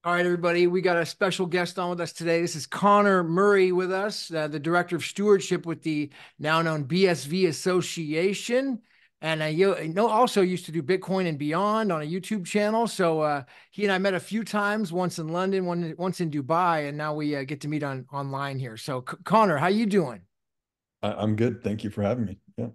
All right, everybody, we got a special guest on with us today. This is Connor Murray with us, the director of stewardship with the now known BSV Association. And also used to do Bitcoin and Beyond on a YouTube channel. So he and I met a few times, once in London, once in Dubai, and now we get to meet online here. So Connor, how you doing? I'm good. Thank you for having me. Yeah.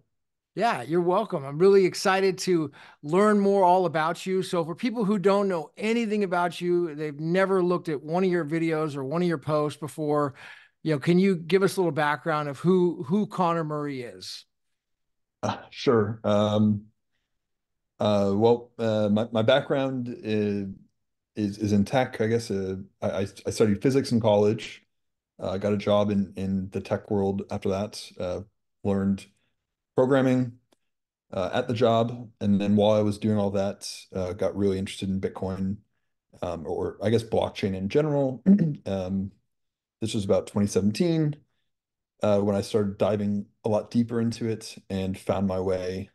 Yeah, you're welcome. I'm really excited to learn more all about you. So, for people who don't know anything about you, they've never looked at one of your videos or one of your posts before, can you give us a little background of who Connor Murray is? Sure. My background is in tech. I guess I studied physics in college. I got a job in the tech world after that. Learned programming at the job, and then while I was doing all that, got really interested in Bitcoin, or I guess blockchain in general. This was about 2017 when I started diving a lot deeper into it and found my way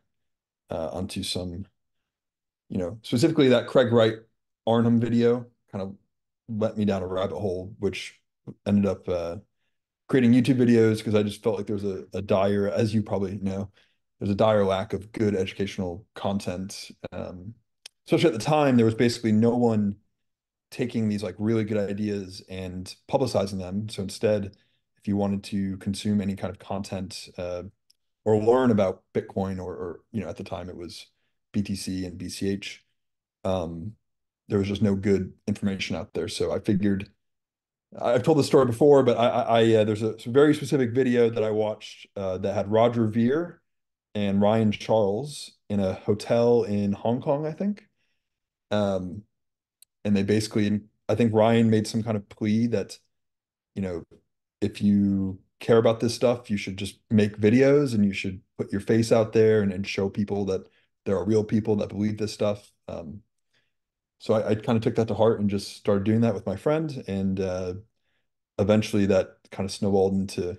onto some, specifically that Craig Wright Arnhem video kind of let me down a rabbit hole, which ended up creating YouTube videos because I just felt like there was a dire, as you probably know, there's a dire lack of good educational content. Especially at the time, there was basically no one taking these like really good ideas and publicizing them. So instead, if you wanted to consume any kind of content or learn about Bitcoin or at the time it was BTC and BCH, um, there was just no good information out there. So I figured I've told this story before, but there's a very specific video that I watched that had Roger Ver and Ryan Charles in a hotel in Hong Kong, I think. Um, and they basically, I think Ryan made some kind of plea that, you know, if you care about this stuff, you should just make videos and you should put your face out there and show people that there are real people that believe this stuff. So I kind of took that to heart and just started doing that with my friend. And eventually that kind of snowballed into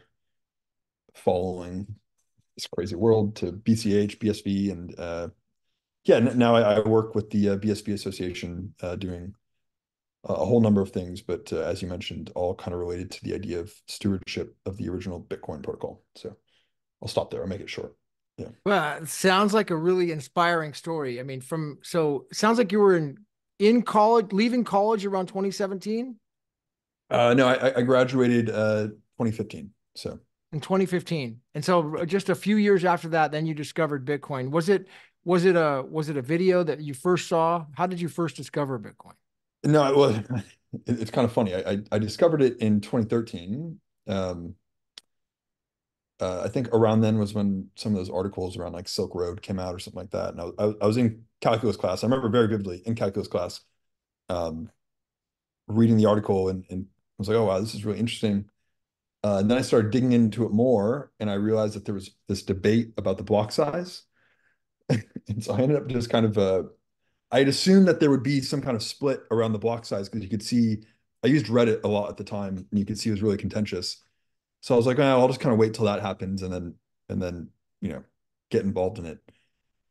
following this crazy world to BCH, BSV, and yeah, now I work with the BSV Association doing a whole number of things, but as you mentioned, all kind of related to the idea of stewardship of the original Bitcoin protocol. So I'll stop there. I'll make it short. Yeah. Well, it sounds like a really inspiring story. I mean, it sounds like you were in college, leaving college around 2017 No, I graduated 2015. So in 2015. And so just a few years after that, then you discovered Bitcoin. Was it a video that you first saw? How did you first discover Bitcoin? no, it was it's kind of funny. I discovered it in 2013. Um, I think around then was when some of those articles around like Silk Road came out or something like that. And I was in calculus class. I remember very vividly in calculus class, um, reading the article and I was like, oh wow, this is really interesting. And then I started digging into it more, and I realized that there was this debate about the block size. And so I ended up just kind of I had assumed that there would be some kind of split around the block size because you could see I used Reddit a lot at the time, and you could see it was really contentious. So I was like, oh, I'll just kind of wait till that happens and then you know get involved in it.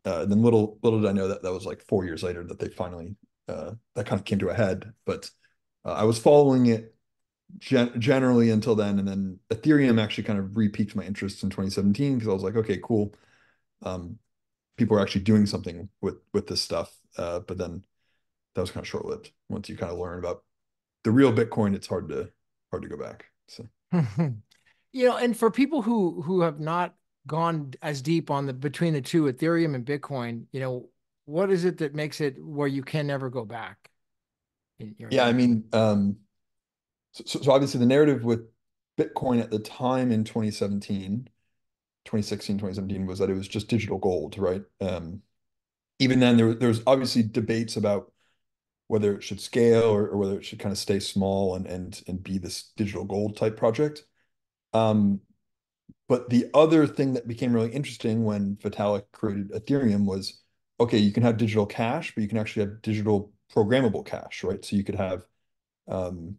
And then little did I know that that was like 4 years later that they finally that kind of came to a head. But I was following it generally until then, and then Ethereum actually kind of re-piqued my interest in 2017 because I was like, okay, cool. Um, People are actually doing something with this stuff. But then that was kind of short-lived. Once you kind of learn about the real Bitcoin, it's hard to go back. So And for people who have not gone as deep on the between the two, Ethereum and Bitcoin, what is it that makes it where you can never go back in your yeah, I opinion? mean, so obviously the narrative with Bitcoin at the time in 2016, 2017 was that it was just digital gold, right? Even then there was obviously debates about whether it should scale or whether it should kind of stay small and be this digital gold type project. Um, but the other thing that became really interesting when Vitalik created Ethereum was, okay, you can have digital cash, but you can actually have digital programmable cash, right? So you could have, um,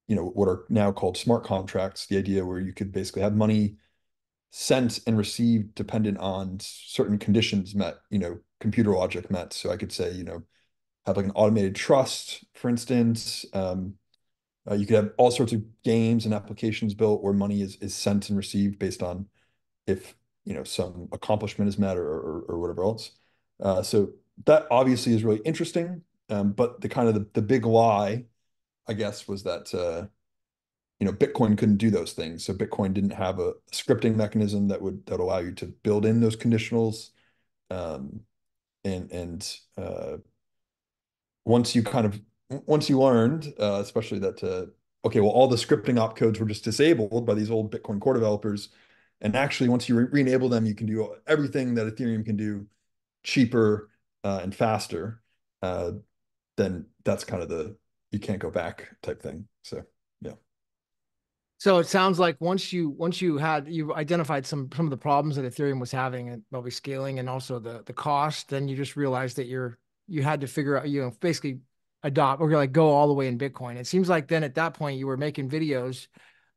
what are now called smart contracts, the idea where you could basically have money sent and received dependent on certain conditions met, computer logic met. So I could say, have like an automated trust, for instance. You could have all sorts of games and applications built where money is sent and received based on if some accomplishment is met or whatever else. So that obviously is really interesting. But the kind of the big lie, I guess, was that Bitcoin couldn't do those things. So Bitcoin didn't have a scripting mechanism that would allow you to build in those conditionals. Um, and once you learned, especially that okay, well, all the scripting opcodes were just disabled by these old Bitcoin core developers, and actually, once you re-enable them, you can do everything that Ethereum can do cheaper and faster. Uh, then that's kind of the you can't go back type thing. So yeah. So it sounds like you identified some of the problems that Ethereum was having and probably scaling and also the cost, then you just realized that you had to figure out, basically adopt or like go all the way in Bitcoin. It seems like then at that point you were making videos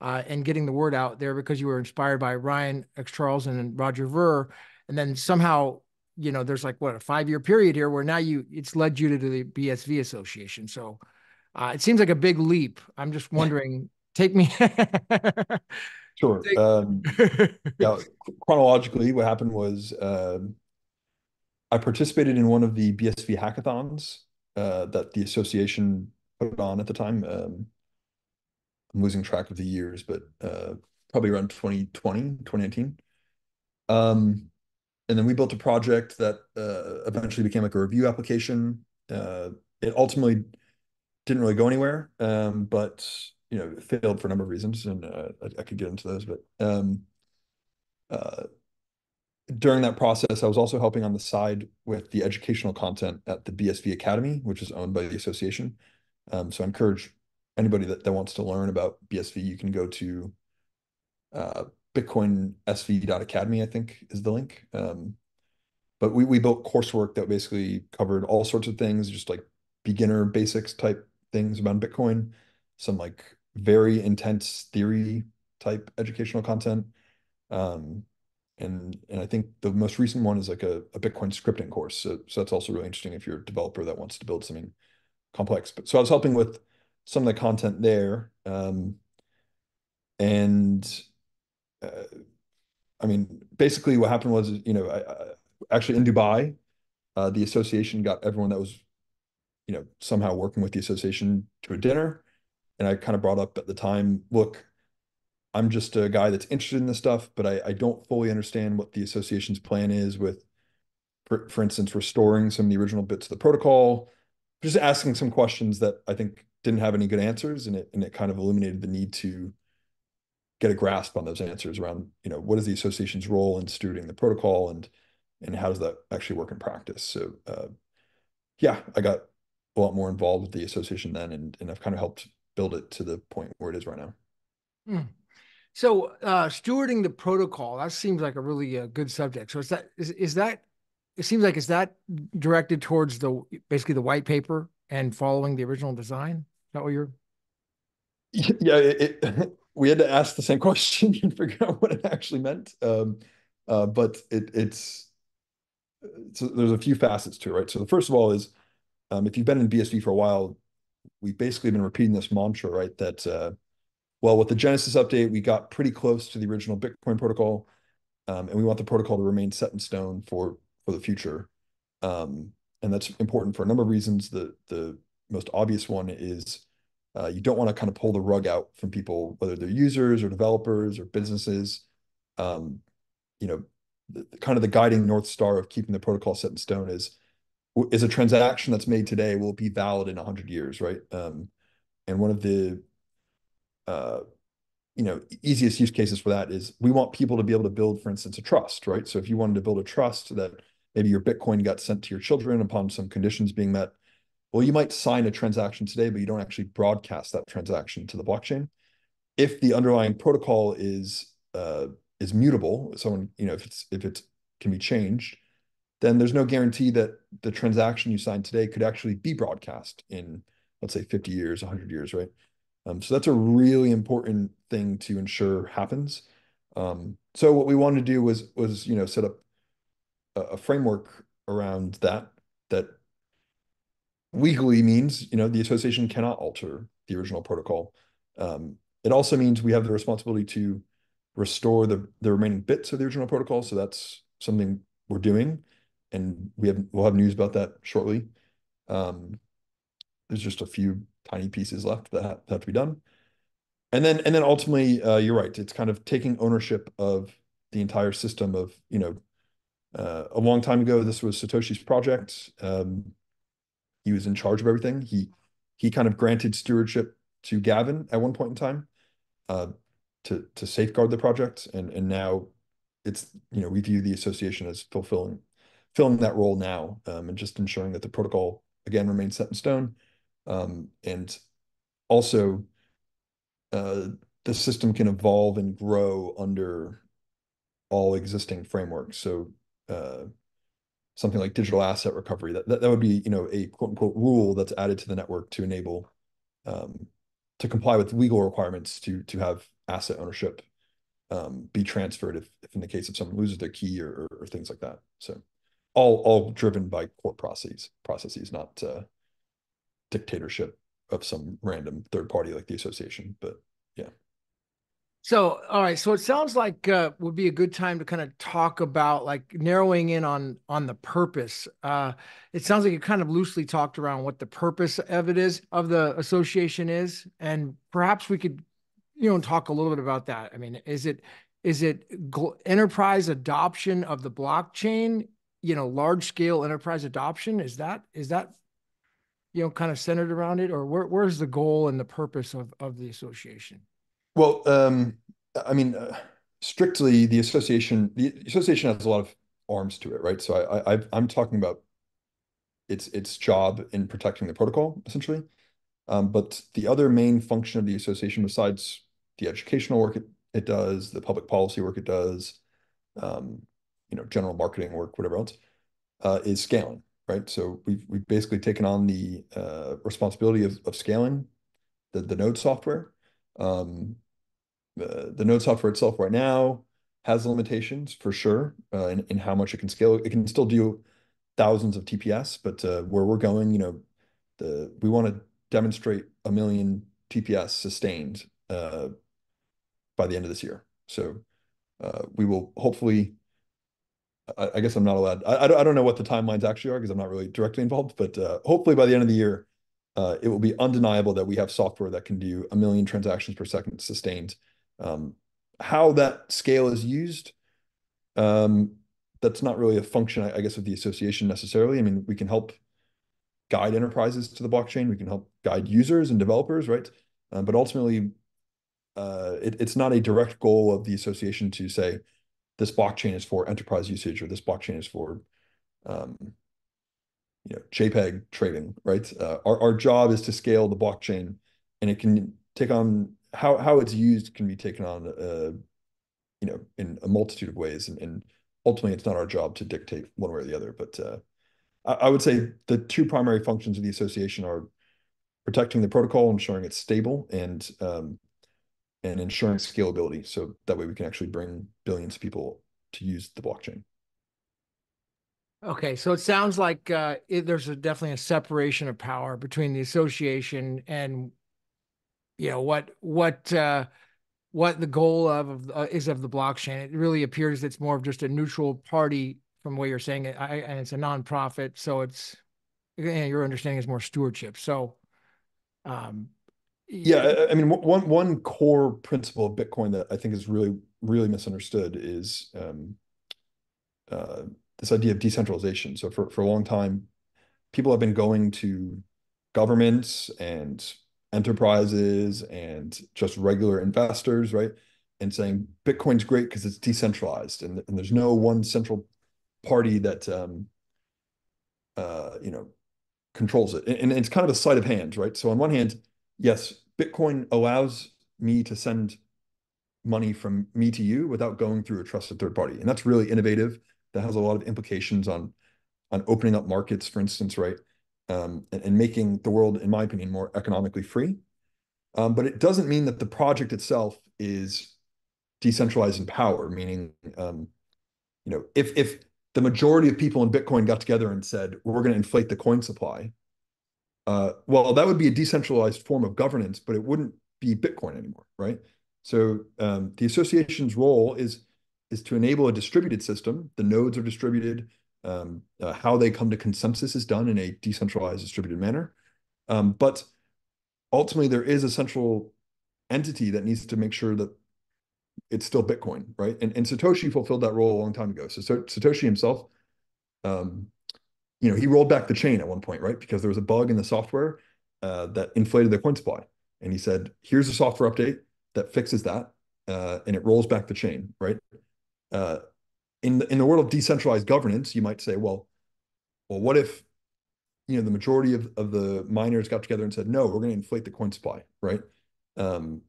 and getting the word out there because you were inspired by Ryan X. Charles and Roger Ver. And then somehow, there's like what a 5-year period here where now it's led you to the BSV Association. So it seems like a big leap. I'm just wondering, take me. Sure. Take- Yeah, chronologically, what happened was I participated in one of the BSV hackathons that the association put on at the time. I'm losing track of the years, but probably around 2020, 2019. And then we built a project that eventually became like a review application. It ultimately didn't really go anywhere, but it failed for a number of reasons, and I could get into those. But uh, during that process, I was also helping on the side with the educational content at the BSV Academy, which is owned by the association. So I encourage anybody that wants to learn about BSV, you can go to uh, bitcoinsv.academy, I think is the link. But we built coursework that basically covered all sorts of things, just like beginner basics type things about Bitcoin, some like very intense theory type educational content. Um, and I think the most recent one is like a Bitcoin scripting course. So that's also really interesting if you're a developer that wants to build something complex. But so I was helping with some of the content there. And uh, I mean, basically what happened was, actually in Dubai, the association got everyone that was, somehow working with the association to a dinner. And I kind of brought up at the time, look, I'm just a guy that's interested in this stuff, but I don't fully understand what the association's plan is with, for instance, restoring some of the original bits of the protocol, just asking some questions that I think didn't have any good answers, and it kind of illuminated the need to get a grasp on those answers around, what is the association's role in stewarding the protocol and how does that actually work in practice? So yeah, I got a lot more involved with the association then, and I've kind of helped build it to the point where it is right now. Hmm. So stewarding the protocol, that seems like a really good subject. So is that it seems like is that directed towards the basically the white paper and following the original design? Is that what you're Yeah, we had to ask the same question and figure out what it actually meant. But it's so there's a few facets to it, right? So the first of all is if you've been in BSV for a while, we've basically been repeating this mantra, right? That well, with the Genesis update, we got pretty close to the original Bitcoin protocol, and we want the protocol to remain set in stone for the future. And that's important for a number of reasons. The most obvious one is you don't want to kind of pull the rug out from people, whether they're users or developers or businesses. Um, you know, kind of the guiding North Star of keeping the protocol set in stone is a transaction that's made today will be valid in 100 years, right? And one of the uh, easiest use cases for that is we want people to be able to build, for instance, a trust, right? So if you wanted to build a trust that maybe your Bitcoin got sent to your children upon some conditions being met, well, you might sign a transaction today, but you don't actually broadcast that transaction to the blockchain. If the underlying protocol is mutable, someone, if it can be changed, then there's no guarantee that the transaction you signed today could actually be broadcast in, let's say, 50 years, 100 years, right? So that's a really important thing to ensure happens. So what we wanted to do was set up a framework around that legally means, the association cannot alter the original protocol. It also means we have the responsibility to restore the remaining bits of the original protocol. So that's something we're doing, and we'll have news about that shortly. There's just a few tiny pieces left that have to be done. And then ultimately, you're right. It's kind of taking ownership of the entire system of, a long time ago, this was Satoshi's project. He was in charge of everything. He kind of granted stewardship to Gavin at one point in time, uh, to safeguard the project, and now it's, we view the association as filling that role now, and just ensuring that the protocol again remains set in stone, and also uh, the system can evolve and grow under all existing frameworks. So something like digital asset recovery, that would be, a quote unquote rule that's added to the network to enable, um, to comply with legal requirements to have asset ownership, be transferred if in the case of someone loses their key or things like that. So all driven by court processes, not dictatorship of some random third party like the association. But yeah. So, all right. So it sounds like would be a good time to kind of talk about like narrowing in on the purpose. It sounds like you kind of loosely talked around what the purpose of it is of the association is, and perhaps we could, talk a little bit about that. I mean, is it enterprise adoption of the blockchain? Large scale enterprise adoption. Is that kind of centered around it, or where's the goal and the purpose of the association? Well, I mean, strictly the association has a lot of arms to it, right? So I'm talking about its job in protecting the protocol, essentially. But the other main function of the association, besides the educational work it does, the public policy work it does, um, general marketing work, whatever else, is scaling, right? So we've basically taken on the responsibility of scaling the node software. Um, the node software itself right now has limitations for sure, in how much it can scale. It can still do thousands of TPS, but where we're going, we want to demonstrate 1 million TPS sustained, by the end of this year. So we will hopefully. I guess I'm not allowed. I don't know what the timelines actually are because I'm not really directly involved, but hopefully by the end of the year, it will be undeniable that we have software that can do 1 million transactions per second sustained. Um, how that scale is used, um, that's not really a function, I guess, of the association necessarily. I mean, we can help guide enterprises to the blockchain. We can help guide users and developers, right? But ultimately, it's not a direct goal of the association to say this blockchain is for enterprise usage or this blockchain is for, um, JPEG trading, right? Our job is to scale the blockchain, and it can take on how it's used can be taken on, in a multitude of ways, and ultimately, it's not our job to dictate one way or the other. But I would say the two primary functions of the association are protecting the protocol, ensuring it's stable, and ensuring scalability, so that way we can actually bring billions of people to use the blockchain. Okay, so it sounds like there's definitely a separation of power between the association and what the goal is of the blockchain. It really appears it's more of just a neutral party from what you're saying, and it's a nonprofit, so it's your understanding is more stewardship. So, um, Yeah, I mean, one core principle of Bitcoin that I think is really, really misunderstood is, uh, this idea of decentralization. So for a long time, people have been going to governments and enterprises and just regular investors, right? And saying Bitcoin's great because it's decentralized, and there's no one central party that, uh, you know, controls it. And it's kind of a sleight of hand, right? So on one hand, yes, Bitcoin allows me to send money from me to you without going through a trusted third party. And that's really innovative. That has a lot of implications on opening up markets, for instance, right? And making the world, in my opinion, more economically free. But it doesn't mean that the project itself is decentralized in power, meaning, if the majority of people in Bitcoin got together and said, we're going to inflate the coin supply, Well, that would be a decentralized form of governance, but it wouldn't be Bitcoin anymore, right? So the association's role is to enable a distributed system. The nodes are distributed. How they come to consensus is done in a decentralized, distributed manner. But ultimately, there is a central entity that needs to make sure that it's still Bitcoin, right? And Satoshi fulfilled that role a long time ago. So Satoshi himself, um, he rolled back the chain at one point, right? Because there was a bug in the software that inflated the coin supply. And he said, here's a software update that fixes that, and it rolls back the chain, right? Uh, in the world of decentralized governance, you might say, well, what if the majority of the miners got together and said, no, we're going to inflate the coin supply, right? Um,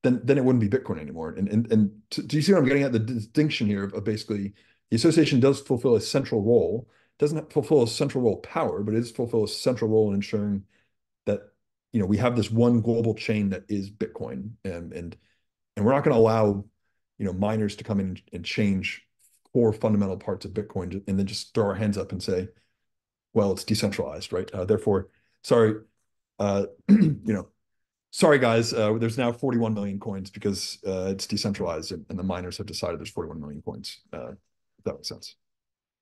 then it wouldn't be Bitcoin anymore. And do you see what I'm getting at? The distinction here of basically the association does fulfill a central role, doesn't fulfill a central role power, but it does fulfill a central role in ensuring that we have this one global chain that is Bitcoin, and we're not going to allow miners to come in and change core fundamental parts of Bitcoin and then just throw our hands up and say, well, it's decentralized, right? Therefore, sorry, uh, sorry guys, there's now 41 million coins because it's decentralized and the miners have decided there's 41 million coins. If that makes sense.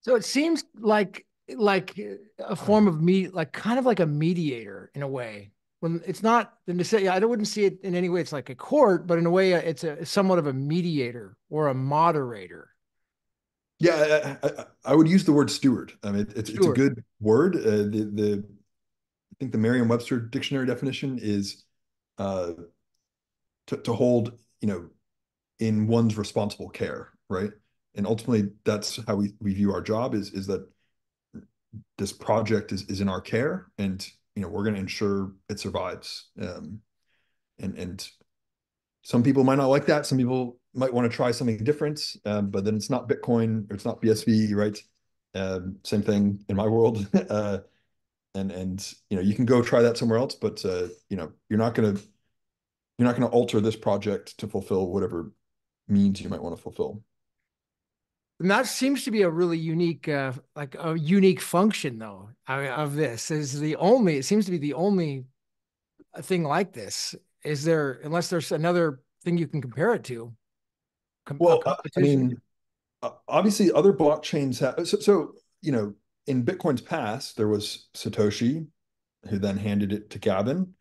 So it seems like a form of like kind of like a mediator in a way. When it's not the necessity, I wouldn't see it in any way. It's like a court, but in a way, it's somewhat of a mediator or a moderator. Yeah, I would use the word steward. I mean, it's a Sure. good word. I think the Merriam-Webster dictionary definition is uh, to hold, in one's responsible care, right? And ultimately, that's how we view our job is that this project is in our care, and we're going to ensure it survives. And some people might not like that. Some people might want to try something different, but then it's not Bitcoin or it's not BSV, right? Same thing in my world. And you can go try that somewhere else, but you're not gonna alter this project to fulfill whatever means you might want to fulfill. And that seems to be a really unique, like a unique function, though, of this. It seems to be the only thing like this. Is there, unless there's another thing you can compare it to, a Well, I competition? mean, obviously other blockchains have so in Bitcoin's past there was Satoshi who then handed it to Gavin,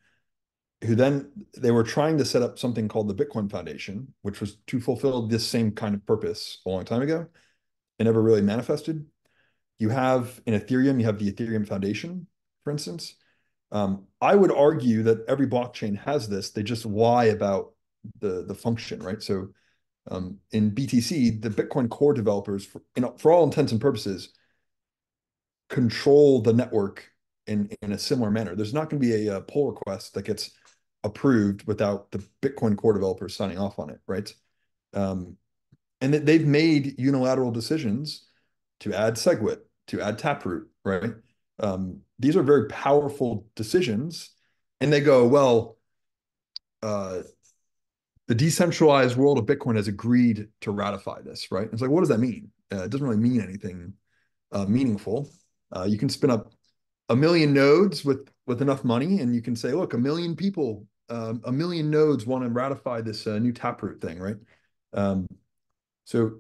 who then they were trying to set up something called the Bitcoin Foundation, which was to fulfill this same kind of purpose a long time ago. It never really manifested. You have in Ethereum, you have the Ethereum Foundation, for instance. I would argue that every blockchain has this. They just lie about the function, right? So in BTC, the Bitcoin core developers, for all intents and purposes, control the network in a similar manner. There's not going to be a pull request that gets approved without the Bitcoin core developers signing off on it, right? Um, and they've made unilateral decisions to add SegWit, to add Taproot, right? These are very powerful decisions, and they go, well, uh, the decentralized world of Bitcoin has agreed to ratify this, right? It's like, what does that mean? It doesn't really mean anything meaningful. You can spin up a million nodes with enough money, and you can say, look, a million people, a million nodes want to ratify this new Taproot thing, right? Um, so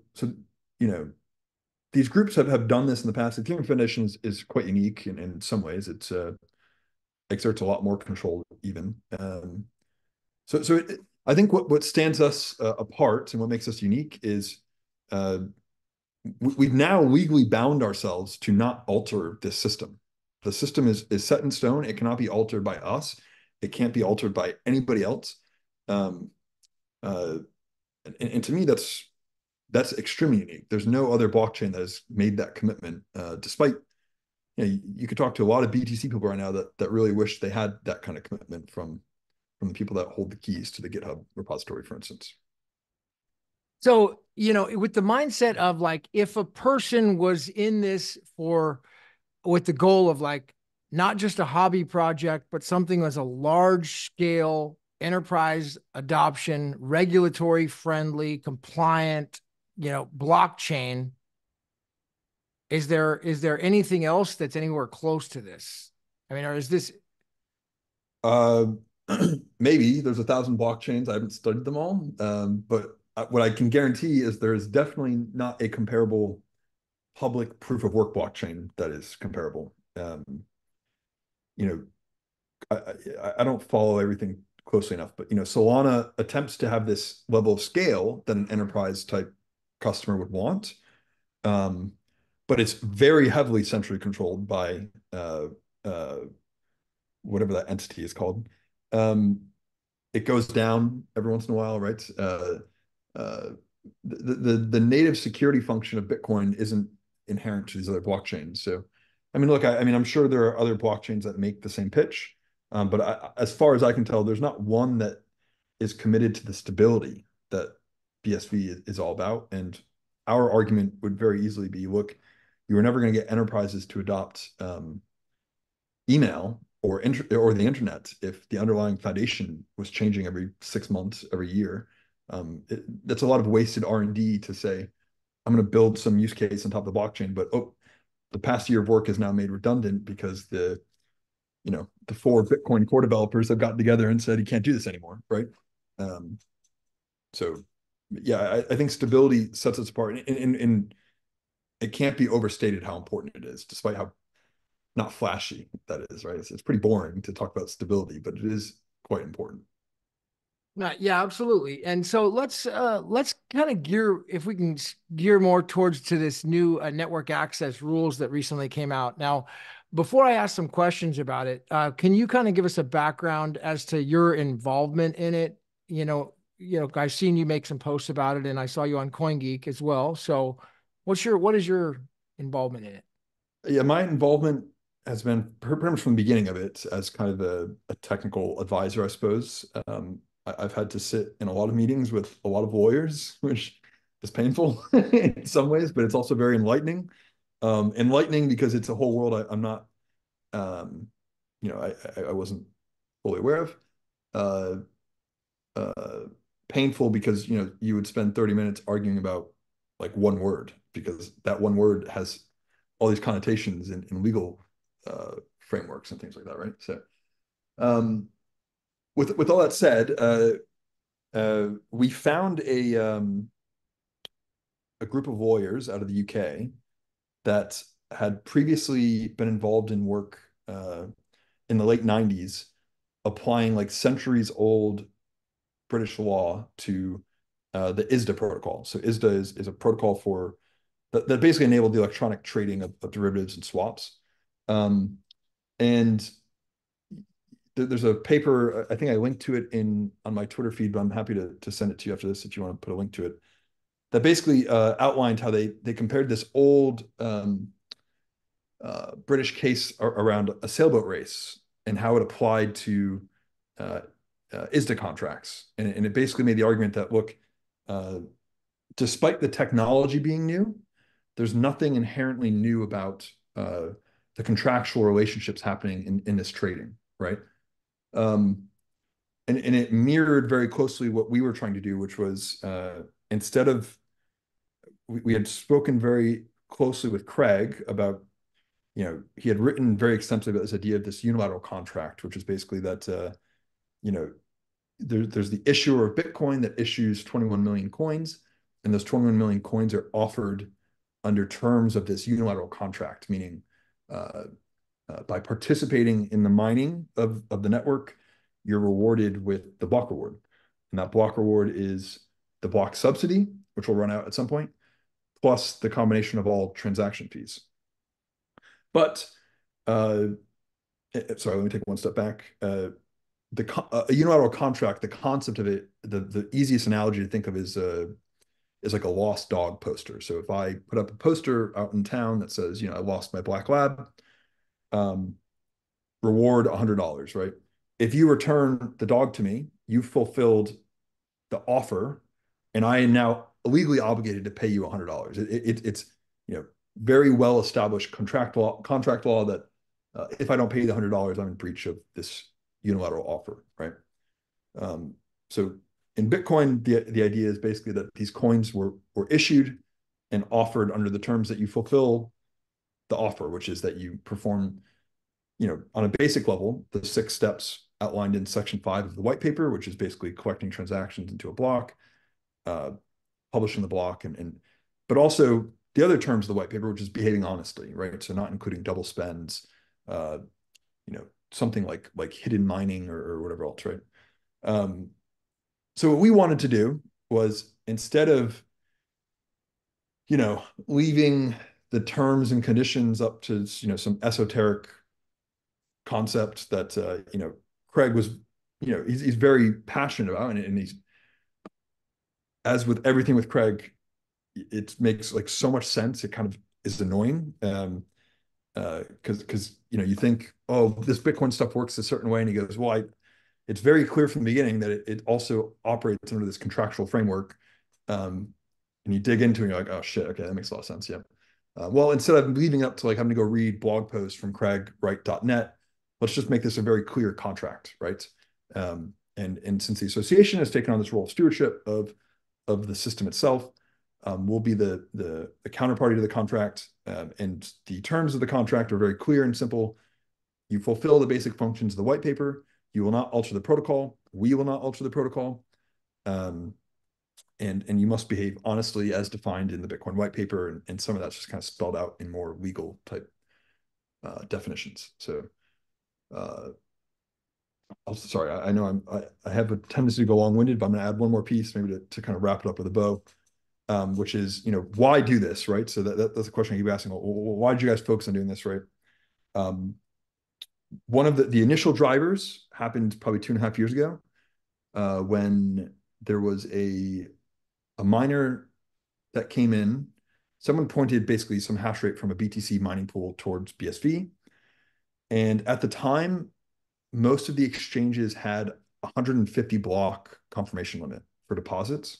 these groups have done this in the past. The Ethereum Foundation is quite unique in some ways. It's exerts a lot more control even. So I think what stands us apart and what makes us unique is uh, we've now legally bound ourselves to not alter this system. The system is set in stone. It cannot be altered by us. It can't be altered by anybody else. Um, uh, and to me, that's extremely unique. There's no other blockchain that has made that commitment, despite you could talk to a lot of BTC people right now that really wish they had that kind of commitment from the people that hold the keys to the GitHub repository, for instance. So, with the mindset of like, if a person was in this with the goal of like, not just a hobby project, but something as a large scale enterprise adoption, regulatory friendly, compliant, blockchain, is there anything else that's anywhere close to this? I mean, or is this? Uh, maybe there's 1,000 blockchains. I haven't studied them all, but what I can guarantee is there is definitely not a comparable public proof of work blockchain that is comparable. You know, I don't follow everything closely enough, but Solana attempts to have this level of scale that an enterprise type customer would want, um, but it's very heavily centrally controlled by uh, whatever that entity is called. Um, it goes down every once in a while, right? Uh, the native security function of Bitcoin isn't inherent to these other blockchains. So, I mean, look, I mean, I'm sure there are other blockchains that make the same pitch, but as far as I can tell, there's not one that is committed to the stability that BSV is all about. And our argument would very easily be, look, you are never going to get enterprises to adopt email or the internet if the underlying foundation was changing every 6 months, every year. That's a lot of wasted R&D to say, I'm going to build some use case on top of the blockchain, but the past year of work is now made redundant because the 4 Bitcoin core developers have gotten together and said you can't do this anymore, right? Um, so yeah, I think stability sets us apart, and it can't be overstated how important it is, despite how not flashy that is, right? It's pretty boring to talk about stability, but it is quite important. Yeah, absolutely. And so let's kind of gear, if we can gear more towards to this new network access rules that recently came out. Now, before I ask some questions about it, can you kind of give us a background as to your involvement in it? I've seen you make some posts about it, and I saw you on CoinGeek as well. So, what is your involvement in it? Yeah, my involvement has been pretty much from the beginning of it as kind of a technical advisor, I suppose. I've had to sit in a lot of meetings with a lot of lawyers, which is painful in some ways, but it's also very enlightening. Enlightening because it's a whole world I'm not, um, I wasn't fully aware of. Uh, uh, Painful because you would spend 30 minutes arguing about like one word because that one word has all these connotations in legal frameworks and things like that, right? So um, with all that said, we found a group of lawyers out of the UK that had previously been involved in work in the late 90s, applying like centuries old British law to the ISDA protocol. So ISDA is a protocol that basically enabled the electronic trading of derivatives and swaps. Um, and there's a paper, I think I linked to it on my Twitter feed, but I'm happy to send it to you after this if you want to put a link to it. That basically outlined how they compared this old British case around a sailboat race and how it applied to uh, ISDA contracts. And it basically made the argument that, look, uh, despite the technology being new, there's nothing inherently new about the contractual relationships happening in this trading, right? Um, and it mirrored very closely what we were trying to do, which was instead of we had spoken very closely with Craig about, he had written very extensively about this idea of this unilateral contract, which is basically that you know there's the issuer of Bitcoin that issues 21 million coins, and those 21 million coins are offered under terms of this unilateral contract, meaning uh, by participating in the mining of the network, you're rewarded with the block reward. And that block reward is the block subsidy, which will run out at some point, plus the combination of all transaction fees. But sorry, let me take one step back. A unilateral contract, the concept of it, the easiest analogy to think of is like a lost dog poster. So if I put up a poster out in town that says, I lost my black lab, um, reward $100, right? If you return the dog to me, you fulfilled the offer, and I am now legally obligated to pay you $100. It's very well established contract law that if I don't pay you the $100, I'm in breach of this unilateral offer, right? Um, so in Bitcoin, the idea is basically that these coins were issued and offered under the terms that you fulfill the offer, which is that you perform on a basic level, the 6 steps outlined in section 5 of the white paper, which is basically collecting transactions into a block, uh, publishing the block, but also the other terms of the white paper, which is behaving honestly, right? So not including double spends, uh, something like hidden mining or whatever else, right? So what we wanted to do was, instead of leaving the terms and conditions up to some esoteric concept that Craig was, he's very passionate about, and he's, as with everything with Craig, it makes like so much sense. It kind of is annoying, because you think, oh, this Bitcoin stuff works a certain way, and he goes, well, it's very clear from the beginning that it also operates under this contractual framework. And you dig into it, and you're like, oh shit, okay, that makes a lot of sense. Yeah. Well, instead of leaving up to like having to go read blog posts from CraigWright.net, let's just make this a very clear contract, right? And since the association has taken on this role of stewardship of the system itself, we'll be the counterparty to the contract, and the terms of the contract are very clear and simple. You fulfill the basic functions of the white paper. You will not alter the protocol. We will not alter the protocol. And you must behave honestly as defined in the Bitcoin white paper, and some of that's just kind of spelled out in more legal type definitions. So, sorry, I know I have a tendency to go long-winded, but I'm going to add one more piece, maybe to kind of wrap it up with a bow, which is, why do this, right? So that's a question I keep asking. Well, why did you guys focus on doing this, right? One of the initial drivers happened probably 2.5 years ago, when there was a miner that came in. Someone pointed basically some hash rate from a BTC mining pool towards BSV. And at the time, most of the exchanges had 150 block confirmation limit for deposits.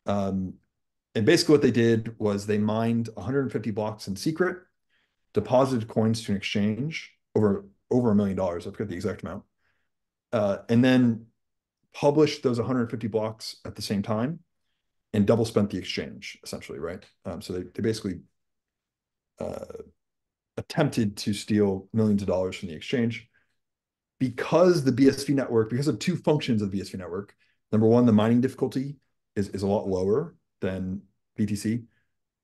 And basically what they did was they mined 150 blocks in secret, deposited coins to an exchange over $1 million. I forget the exact amount. And then published those 150 blocks at the same time, and double spent the exchange, essentially, right? So they basically attempted to steal millions of dollars from the exchange. Because the BSV network, because of two functions of the BSV network, number one, the mining difficulty is a lot lower than BTC.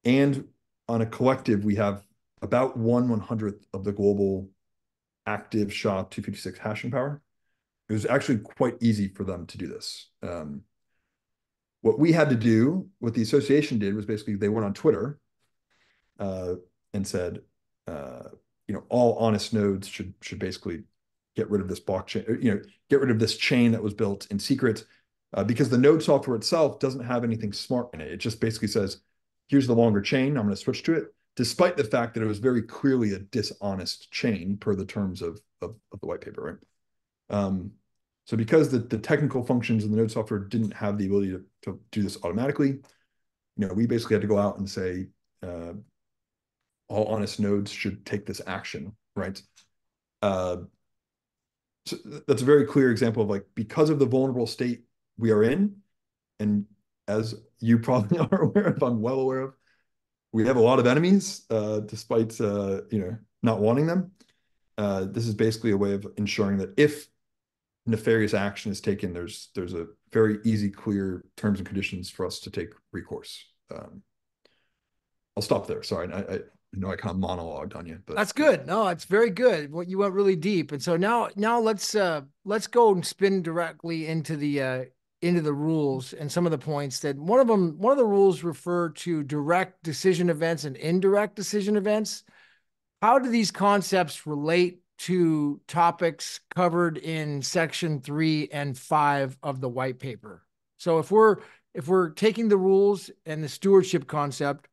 And on a collective, we have about 1/100th of the global active SHA-256 hashing power. It was actually quite easy for them to do this. What we had to do, what the association did, was basically they went on Twitter and said, all honest nodes should basically get rid of this blockchain, get rid of this chain that was built in secret, because the node software itself doesn't have anything smart in it. It just basically says, here's the longer chain, I'm going to switch to it, despite the fact that it was very clearly a dishonest chain per the terms of the white paper, right? So because the technical functions in the node software didn't have the ability to do this automatically, we basically had to go out and say, all honest nodes should take this action, right? So that's a very clear example of, like, because of the vulnerable state we are in, and as you probably are aware of, I'm well aware of, we have a lot of enemies, despite not wanting them. This is basically a way of ensuring that if nefarious action is taken, there's a very easy, clear terms and conditions for us to take recourse. I'll stop there. Sorry, I I kind of monologued on you, but That's good. No, it's very good. What you went really deep. And so now let's go and spin directly into the rules and some of the points that one of the rules refer to direct decision events and indirect decision events. How do these concepts relate to topics covered in section 3 and 5 of the white paper? So if we're taking the rules and the stewardship concept,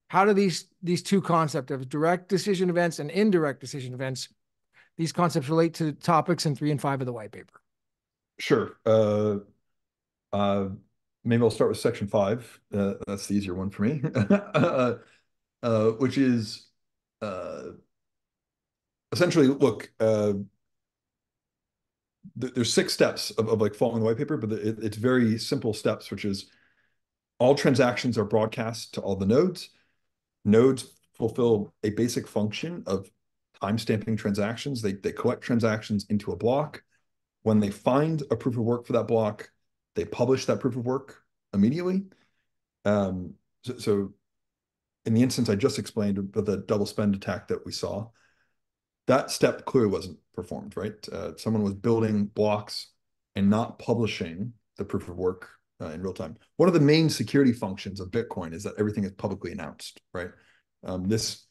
how do these two concepts of direct decision events and indirect decision events, these concepts relate to topics in 3 and 5 of the white paper? sure. Maybe I'll start with section 5. That's the easier one for me, which is essentially, look, there's 6 steps of like following the white paper, but it's very simple steps, which is all transactions are broadcast to all the nodes. Nodes fulfill a basic function of timestamping transactions. They collect transactions into a block. When they find a proof of work for that block, they publish that proof of work immediately. So in the instance I just explained of the double spend attack that we saw, that step clearly wasn't performed, right? Someone was building blocks and not publishing the proof of work in real time. One of the main security functions of Bitcoin is that everything is publicly announced, right? This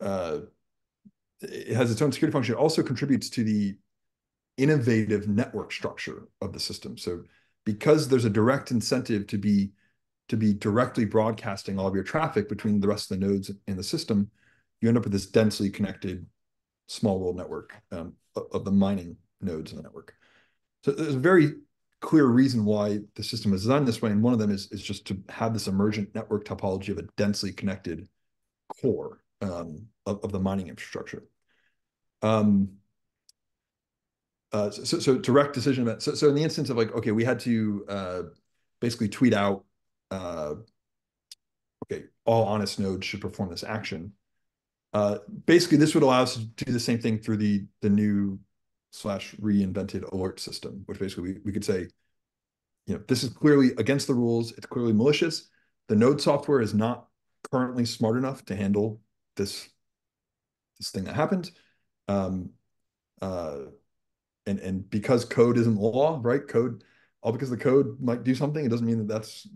it has its own security function. It also contributes to the innovative network structure of the system. So because there's a direct incentive to be directly broadcasting all of your traffic between the rest of the nodes in the system, you end up with this densely connected small world network of the mining nodes in the network. So there's a very clear reason why the system is designed this way, and one of them is just to have this emergent network topology of a densely connected core of the mining infrastructure. So direct decision event. So in the instance of like, okay, we had to basically tweet out, okay, all honest nodes should perform this action. Basically, this would allow us to do the same thing through the new / reinvented alert system, which basically we could say, this is clearly against the rules. It's clearly malicious. The node software is not currently smart enough to handle this thing that happened. And because code isn't law, right? All because the code might do something, it doesn't mean that that's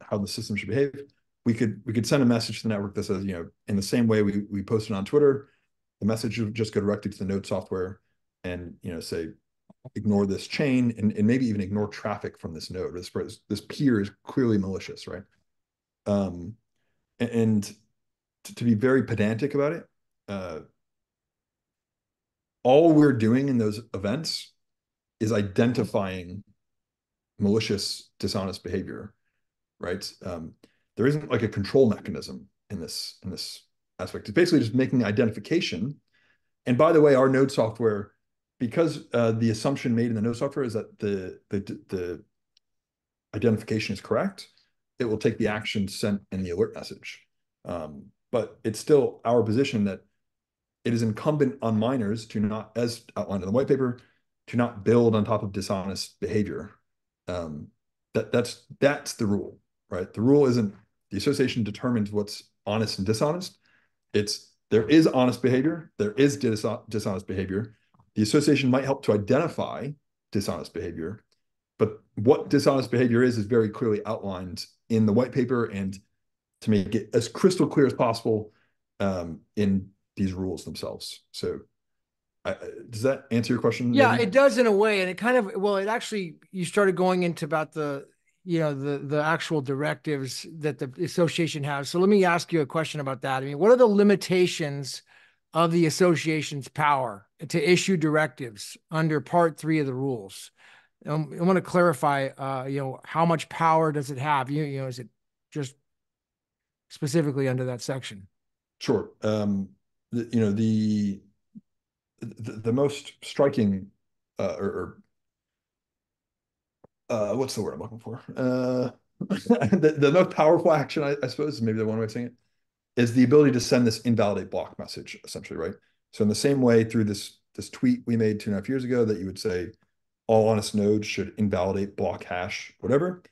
how the system should behave. We could send a message to the network that says, in the same way we posted on Twitter, the message would just go directly to the node software and say, ignore this chain and maybe even ignore traffic from this node. This peer is clearly malicious, right? And to be very pedantic about it, all we're doing in those events is identifying malicious, dishonest behavior, right? There isn't like a control mechanism in this aspect. It's basically just making identification. And by the way, our node software, because the assumption made in the node software is that the identification is correct, it will take the action sent in the alert message. But it's still our position that it is incumbent on miners to not, as outlined in the white paper, to not build on top of dishonest behavior. That's the rule, right? The rule isn't the association determines what's honest and dishonest. There is honest behavior, there is dishonest behavior. The association might help to identify dishonest behavior, but what dishonest behavior is very clearly outlined in the white paper, and to make it as crystal clear as possible in these rules themselves. So does that answer your question? Yeah, maybe? it does in a way. And it actually, you started going into about the actual directives that the association has. So let me ask you a question about that. I mean, what are the limitations of the association's power to issue directives under Part 3 of the rules? I want to clarify, how much power does it have? Is it just specifically under that section? Sure. The most striking what's the word I'm looking for? The most powerful action, I suppose, is maybe the one way of saying it, is the ability to send this invalidate block message, essentially, right? So in the same way through this tweet we made 2.5 years ago that you would say all honest nodes should invalidate block hash, whatever.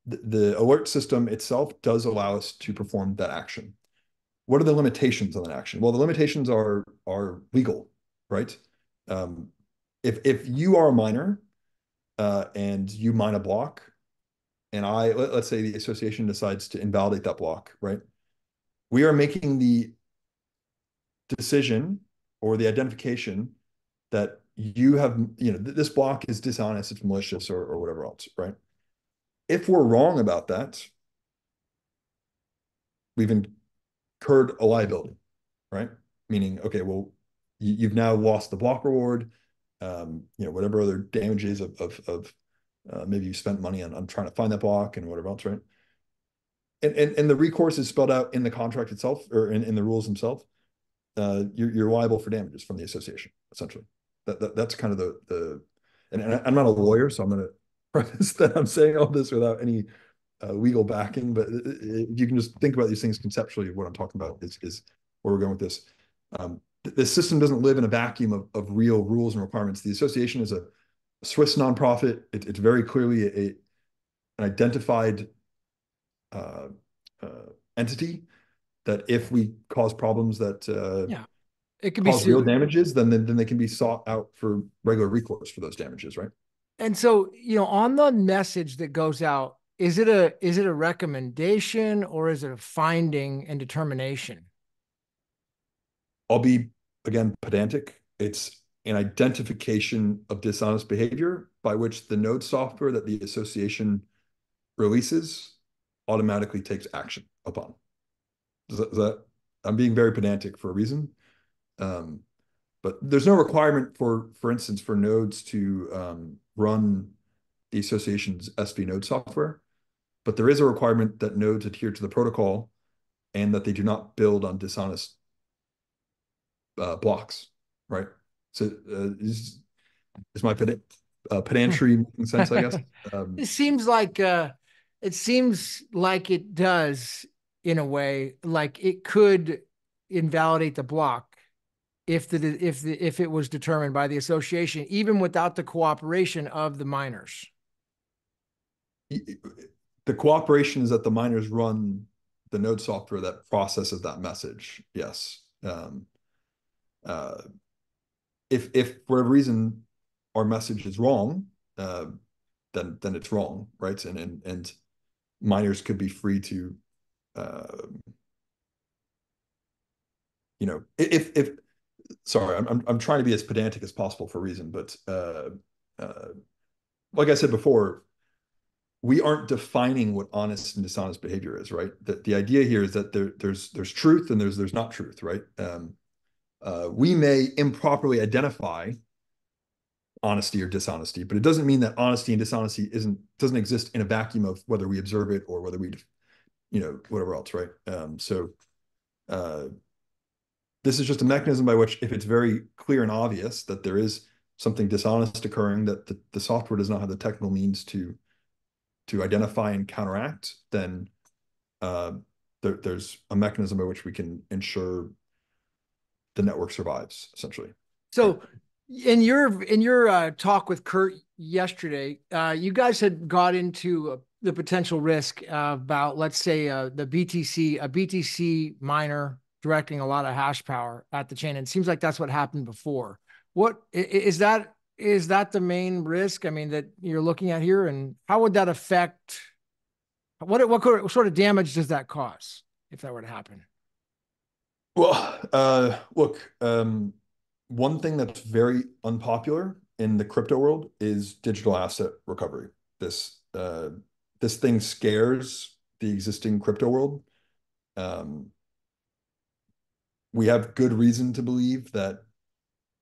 The alert system itself does allow us to perform that action. What are the limitations on that action? Well, the limitations are legal, right? If you are a miner and you mine a block, and let's say the association decides to invalidate that block, right? We are making the decision or the identification that you have, this block is dishonest, it's malicious, or whatever else, right? If we're wrong about that, we've incurred a liability, right? Meaning, okay, well, you've now lost the block reward, whatever other damages of maybe you spent money on trying to find that block and whatever else, right? And the recourse is spelled out in the contract itself or in the rules themselves. You're liable for damages from the association, essentially. That's kind of and I'm not a lawyer, so I'm going to preface that I'm saying all this without any legal backing, but you can just think about these things conceptually. What I'm talking about is where we're going with this. The system doesn't live in a vacuum of real rules and requirements. The association is a Swiss nonprofit. It's very clearly an identified uh, uh, entity that if we cause problems that Yeah, it could be cause real sued. damages, then they can be sought out for regular recourse for those damages, right? And so, on the message that goes out, is it a recommendation or is it a finding and determination? I'll be, again, pedantic. It's an identification of dishonest behavior by which the node software that the association releases automatically takes action upon. I'm being very pedantic for a reason. Um, but there's no requirement for instance, for nodes to run the association's SV node software, but there is a requirement that nodes adhere to the protocol and that they do not build on dishonest blocks, right? So is my pedantry making sense, I guess? It seems like it does in a way, like it could invalidate the block if it was determined by the association, even without the cooperation of the miners. The cooperation is that the miners run the node software that processes that message. Yes. Uh, if for whatever reason our message is wrong, then it's wrong, right? And miners could be free to, if sorry, I'm trying to be as pedantic as possible for a reason, but like I said before, we aren't defining what honest and dishonest behavior is, right? The idea here is that there's truth and there's not truth, right? We may improperly identify honesty or dishonesty, but it doesn't mean that honesty and dishonesty doesn't exist in a vacuum of whether we observe it or whether we, whatever else, right? So this is just a mechanism by which, if it's very clear and obvious that there is something dishonest occurring that the software does not have the technical means to identify and counteract, then there's a mechanism by which we can ensure the network survives, essentially. Right? So in your talk with Kurt yesterday, you guys had got into the potential risk about, let's say, a BTC miner directing a lot of hash power at the chain. And it seems like that's what happened before. What is that? Is that the main risk? I mean, that you're looking at here, and how would that affect? What sort of damage does that cause if that were to happen? Well, look, one thing that's very unpopular in the crypto world is digital asset recovery. This thing scares the existing crypto world. We have good reason to believe that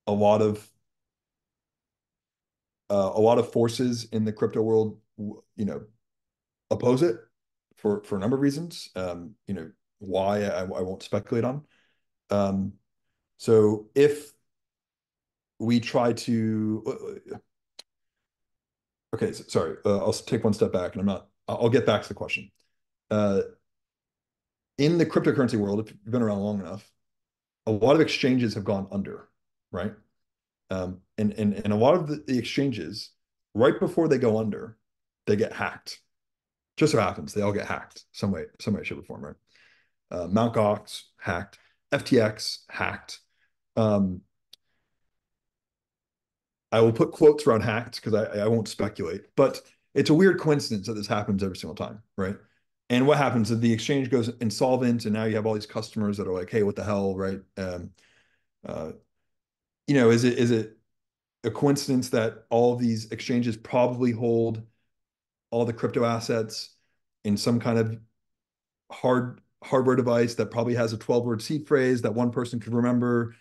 a lot of forces in the crypto world, oppose it for a number of reasons. Why I won't speculate on. So if we try to, okay, sorry, I'll take one step back, and I'll get back to the question. In the cryptocurrency world, if you've been around long enough, a lot of exchanges have gone under, right? And a lot of the exchanges, right before they go under, they get hacked. Just so happens they all get hacked some way, shape, or form, right? Mt. Gox hacked, FTX hacked. I will put quotes around hacked because I won't speculate, but it's a weird coincidence that this happens every single time, right? And what happens is the exchange goes insolvent, and now you have all these customers that are like, "Hey, what the hell?" Right? Uh, is it a coincidence that all these exchanges probably hold all the crypto assets in some kind of hardware device that probably has a 12-word seed phrase that one person could remember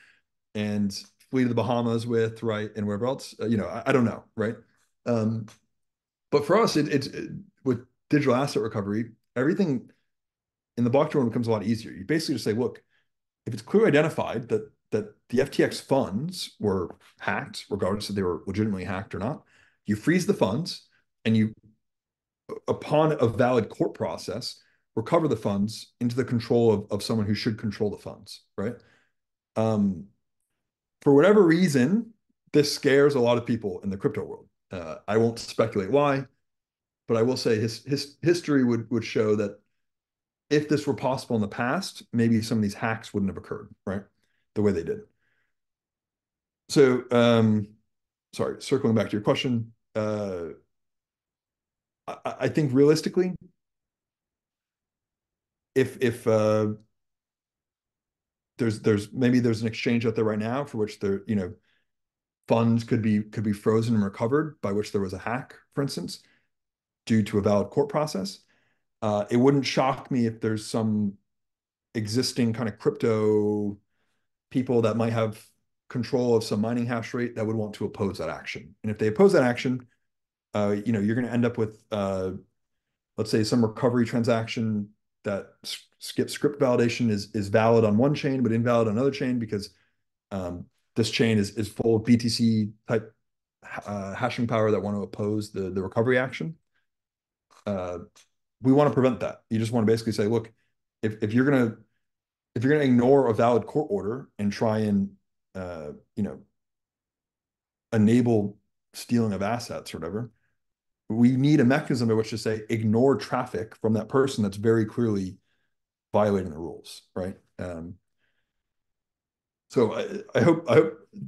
and flee to the Bahamas with, right? And wherever else, I don't know, right? But for us, it's with digital asset recovery, everything in the blockchain becomes a lot easier. You basically just say, look, if it's clearly identified that the FTX funds were hacked, regardless if they were legitimately hacked or not, you freeze the funds and you upon a valid court process, recover the funds into the control of someone who should control the funds, right? Um, for whatever reason, this scares a lot of people in the crypto world. I won't speculate why, but I will say history would show that if this were possible in the past, maybe some of these hacks wouldn't have occurred, right? The way they did. So, sorry, circling back to your question, I think realistically, if there's an exchange out there right now for which funds could be frozen and recovered by which there was a hack, for instance, due to a valid court process. It wouldn't shock me if there's some existing kind of crypto people that might have control of some mining hash rate that would want to oppose that action. And if they oppose that action, you're going to end up with, let's say, some recovery transaction that skips script validation is valid on one chain but invalid on another chain because this chain is full of BTC type hashing power that want to oppose the recovery action. We want to prevent that. You just want to basically say, look, if you're gonna ignore a valid court order and try and enable stealing of assets or whatever, we need a mechanism by which to say ignore traffic from that person that's very clearly violating the rules, right? So I hope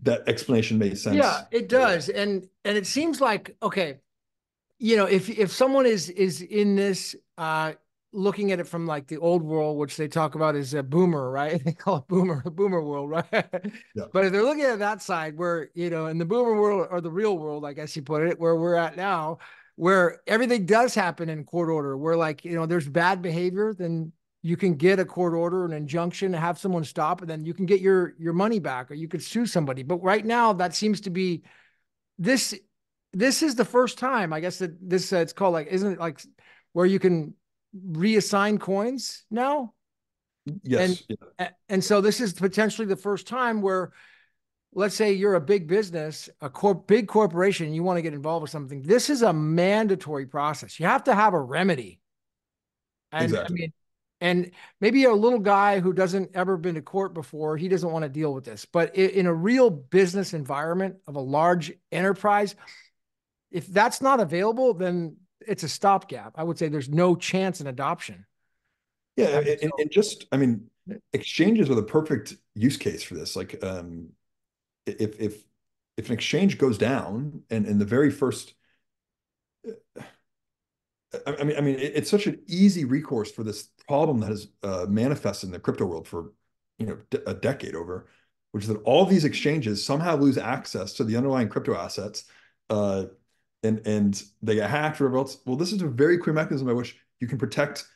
that explanation made sense. Yeah, it does. And it seems like, okay, if someone is in this looking at it from like the old world, which they talk about as a boomer, right? They call it the boomer world, right? Yeah. But if they're looking at that side where, in the boomer world or the real world, I guess you put it, where we're at now, where everything does happen in court order, where like, there's bad behavior, then you can get a court order, an injunction, have someone stop, and then you can get your money back, or you could sue somebody. But right now, that seems to be this. This is the first time, I guess, that this it's called, like, isn't it like where you can reassign coins now? Yes. And so this is potentially the first time where, let's say you're a big business, big corporation, and you want to get involved with something. This is a mandatory process. You have to have a remedy. And Exactly. I mean, and maybe a little guy who doesn't ever been to court before, he doesn't want to deal with this. But in a real business environment of a large enterprise, if that's not available, then it's a stopgap. I would say there's no chance in adoption. Yeah, So, and just, I mean, exchanges are the perfect use case for this. Like, if an exchange goes down and in the very first, I mean, it's such an easy recourse for this problem that has manifested in the crypto world for a decade over, which is that all these exchanges somehow lose access to the underlying crypto assets, uh, and they get hacked or whatever else. Well, this is a very clear mechanism by which you can protect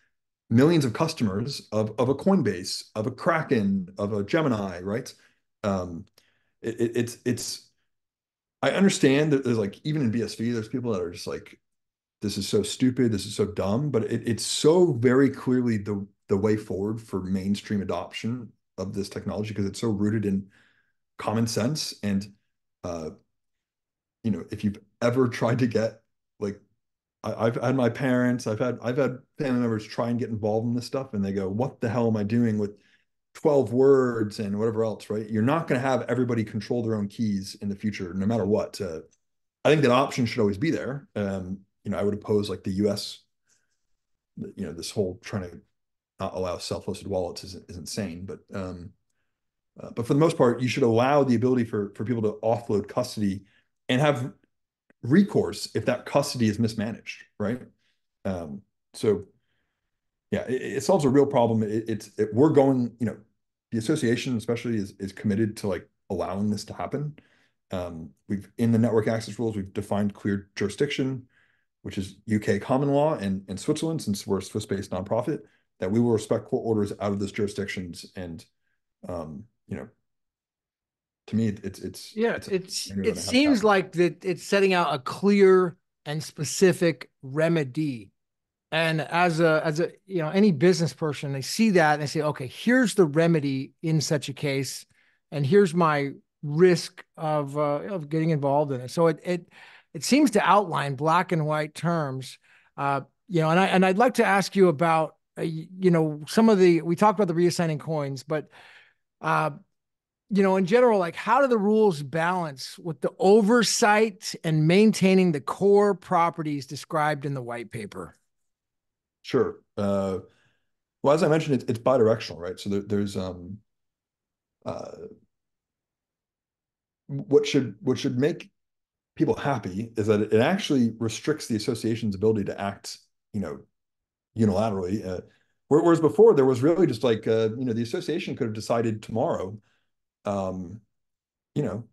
millions of customers of a Coinbase, of a Kraken, of a Gemini, right? Um, it's I understand that there's like even in BSV, there's people that are just like, this is so stupid, this is so dumb, but it's so very clearly the way forward for mainstream adoption of this technology because it's so rooted in common sense. And uh, if you've ever tried to get like I've had my parents, I've had family members try and get involved in this stuff, and they go, "What the hell am I doing with 12 words and whatever else?" Right? You're not going to have everybody control their own keys in the future, no matter what. I think that option should always be there. I would oppose like the U.S. This whole trying to not allow self-hosted wallets is insane, but for the most part, you should allow the ability for people to offload custody and have recourse if that custody is mismanaged, right? So yeah, it solves a real problem. We're going, the association especially is committed to like allowing this to happen. We've in the network access rules, we've defined clear jurisdiction, which is UK common law and Switzerland, since we're a Swiss-based nonprofit, that we will respect court orders out of those jurisdictions. And to me, yeah, it's it going to have to seems happen. like that it's setting out a clear and specific remedy. And as a any business person, they see that and they say, okay, here's the remedy in such a case, and here's my risk of getting involved in it. So it seems to outline black and white terms. And I'd like to ask you about, some of we talked about the reassigning coins, but, uh, in general, like how do the rules balance with the oversight and maintaining the core properties described in the white paper? Sure. Well, as I mentioned, it's bidirectional, right? So there's uh, what should make people happy is that it actually restricts the association's ability to act, you know, unilaterally. Whereas before there was really just like the association could have decided tomorrow, um, you know,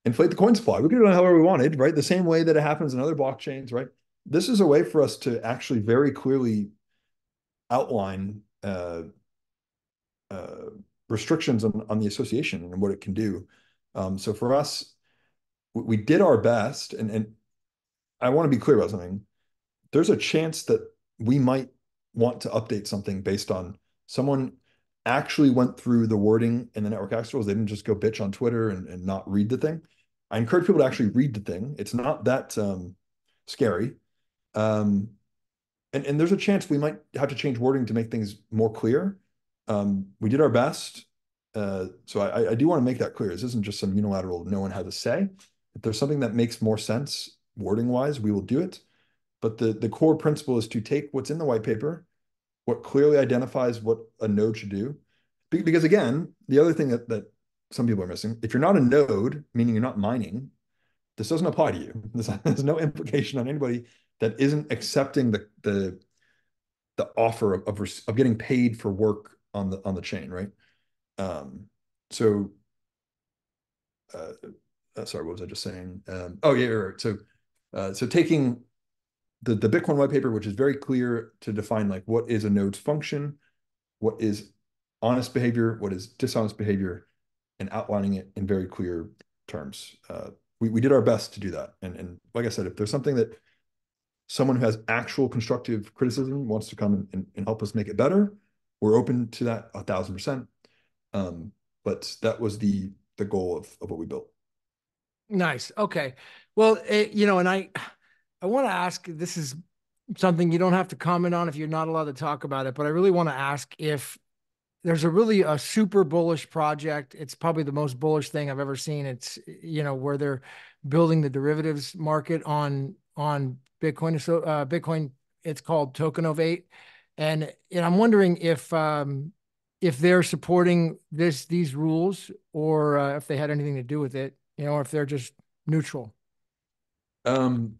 inflate the coin supply. We could have done however we wanted, right? The same way that it happens in other blockchains, right? This is a way for us to actually very clearly outline uh, restrictions on the association and what it can do. So for us, we did our best, and I want to be clear about something. There's a chance that we might want to update something based on someone actually went through the wording in the network access rules. They didn't just go bitch on Twitter and not read the thing. I encourage people to actually read the thing. It's not that scary. Um, and there's a chance we might have to change wording to make things more clear. We did our best. So I do want to make that clear. This isn't just some unilateral, no one has a say. If there's something that makes more sense wording wise, we will do it. But the core principle is to take what's in the white paper, what clearly identifies what a node should do. Because again, the other thing that some people are missing, if you're not a node, meaning you're not mining, this doesn't apply to you. There's no implication on anybody that isn't accepting the offer of getting paid for work on the chain, right? Um, so uh, sorry, what was I just saying? Oh yeah, right. So taking the Bitcoin white paper, which is very clear to define like what is a node's function, what is honest behavior, what is dishonest behavior, and outlining it in very clear terms. We did our best to do that. And like I said, if there's something that someone who has actual constructive criticism wants to come and help us make it better, we're open to that 1,000%. But that was the goal of what we built. Nice. Okay. Well, and I want to ask, this is something you don't have to comment on if you're not allowed to talk about it, but I really want to ask if there's a super bullish project. It's probably the most bullish thing I've ever seen. It's, where they're building the derivatives market on Bitcoin. So, Bitcoin, it's called Tokenovate. And I'm wondering if they're supporting these rules, or if they had anything to do with it, or if they're just neutral. Um,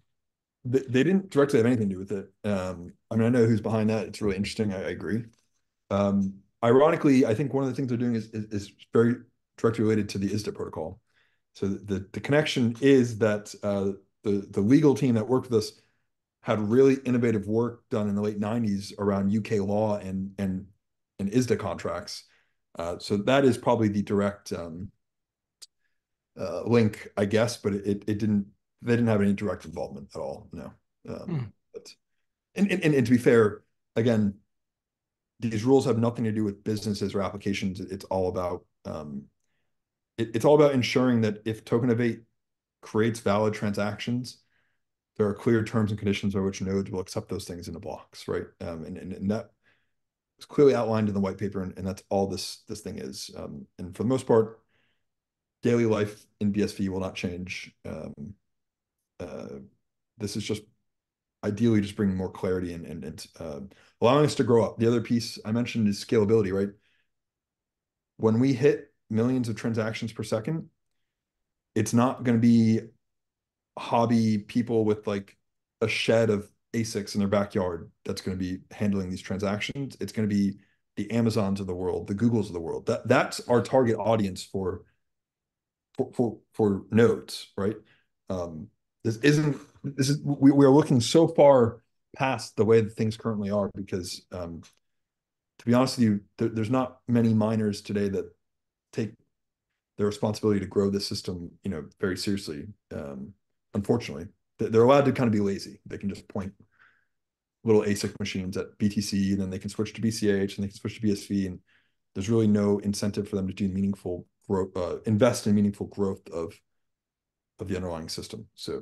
they didn't directly have anything to do with it. I mean, I know who's behind that. It's really interesting. I agree. Ironically, I think one of the things they're doing is very directly related to the ISDA protocol. So the connection is that the legal team that worked with us had really innovative work done in the late 90s around UK law and ISDA contracts. So that is probably the direct link, I guess, but it didn't they didn't have any direct involvement at all. No. Hmm. But and to be fair, again, these rules have nothing to do with businesses or applications. It's all about ensuring that if Tokenovate creates valid transactions, there are clear terms and conditions by which nodes will accept those things in the blocks, right? And that is clearly outlined in the white paper, and that's all this thing is. And for the most part, daily life in BSV will not change. Uh, this is just ideally just bringing more clarity and allowing us to grow up. The other piece I mentioned is scalability, right? When we hit millions of transactions per second, it's not going to be hobby people with like a shed of ASICs in their backyard that's going to be handling these transactions. It's going to be the Amazons of the world, the Googles of the world. That's our target audience for nodes, right? Um, this is we are looking so far past the way that things currently are because to be honest with you, there's not many miners today that take their responsibility to grow the system, very seriously. Unfortunately, they're allowed to kind of be lazy. They can just point little ASIC machines at BTC, and then they can switch to BCH, and they can switch to BSV, and there's really no incentive for them to do meaningful growth, invest in meaningful growth of the underlying system. So,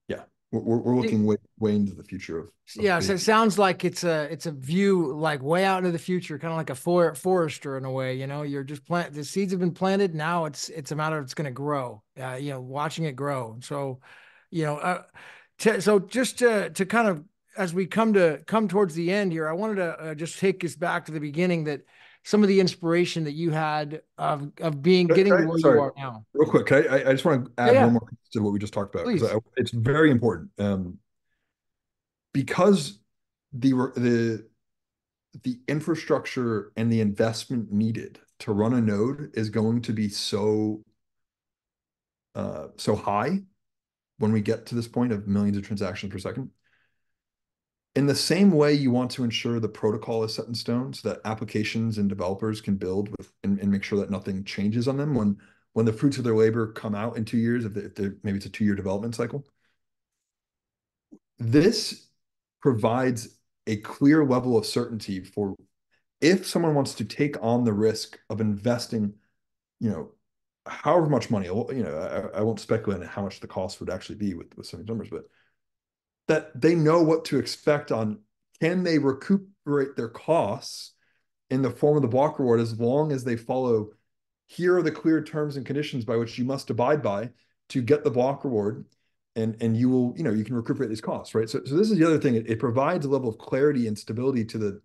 yeah. we're looking way into the future of Yeah, so being. it sounds like it's a view like way out into the future, kind of like a forester in a way. You're just the seeds have been planted. Now it's a matter of it's going to grow. Watching it grow. So, so just to kind of as we come towards the end here, I wanted to just take us back to the beginning that some of the inspiration that you had of getting to where you Sorry, are now. real quick. I just want to Yeah, add yeah, one more piece to what we just talked about please. because it's very important. Because the infrastructure and the investment needed to run a node is going to be so high when we get to this point of millions of transactions per second. In the same way, you want to ensure the protocol is set in stone so that applications and developers can build with and make sure that nothing changes on them when the fruits of their labor come out in 2 years, maybe it's a 2-year development cycle. This provides a clear level of certainty for if someone wants to take on the risk of investing, you know, however much money, I won't speculate on how much the cost would actually be with some of these numbers, but that they know what to expect on can they recuperate their costs in the form of the block reward as long as they follow here are the clear terms and conditions by which you must abide by to get the block reward and you will you can recuperate these costs, right? So this is the other thing. It provides a level of clarity and stability to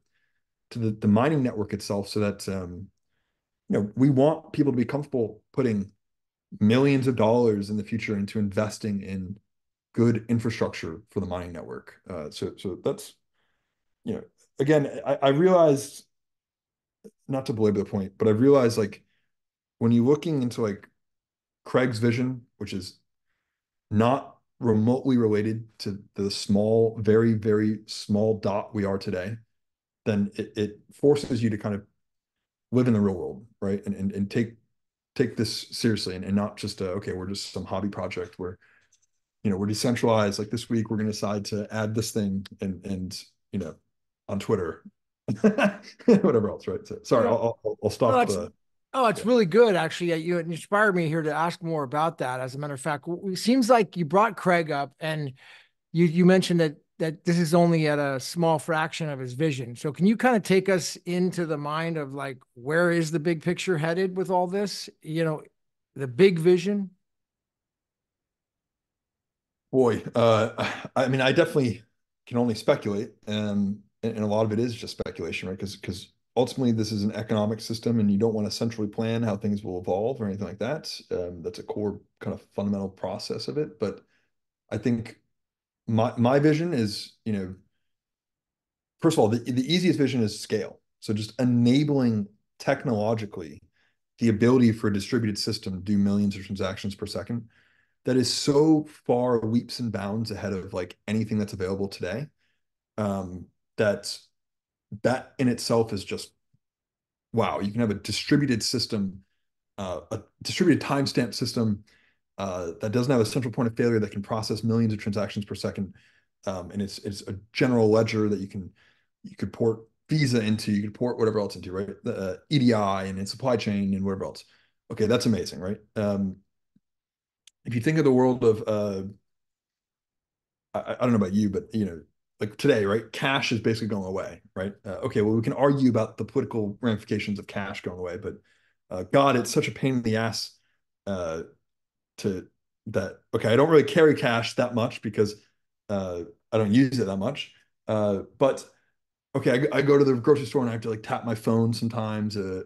the mining network itself so that we want people to be comfortable putting millions of dollars in the future into investing in good infrastructure for the mining network. So that's, you know, again, I realized, not to belabor the point, but I've realized like when you're looking into like Craig's vision, which is not remotely related to the small, very, very small dot we are today, then it forces you to kind of live in the real world, right? And take this seriously and not just okay, we're just some hobby project where we're decentralized. Like this week, we're going to decide to add this thing and on Twitter, whatever else, right? So, sorry, Yeah. I'll No, stop. that's Oh, it's Yeah. really good, actually. You inspired me here to ask more about that. As a matter of fact, it seems like you brought Craig up, and you mentioned that this is only at a small fraction of his vision. So, can you kind of take us into the mind of like where is the big picture headed with all this? The big vision. Boy, I mean, I definitely can only speculate, and a lot of it is just speculation, right? Because ultimately, this is an economic system, and you don't want to centrally plan how things will evolve or anything like that. That's a core kind of fundamental process of it. But I think my vision is, first of all, the easiest vision is scale. So just enabling technologically the ability for a distributed system to do millions of transactions per second that is so far leaps and bounds ahead of like anything that's available today. Um, that that in itself is just wow. You can have a distributed system, a distributed timestamp system that doesn't have a central point of failure that can process millions of transactions per second. And it's a general ledger that you could port Visa into, you could port whatever else into, right? The EDI and in supply chain and whatever else. Okay, that's amazing, right? If you think of the world of I don't know about you, but like today, right? Cash is basically going away, right? Okay, well, we can argue about the political ramifications of cash going away, but God, it's such a pain in the ass uh, to that. Okay, I don't really carry cash that much because I don't use it that much. But okay, I go to the grocery store and I have to like tap my phone sometimes, or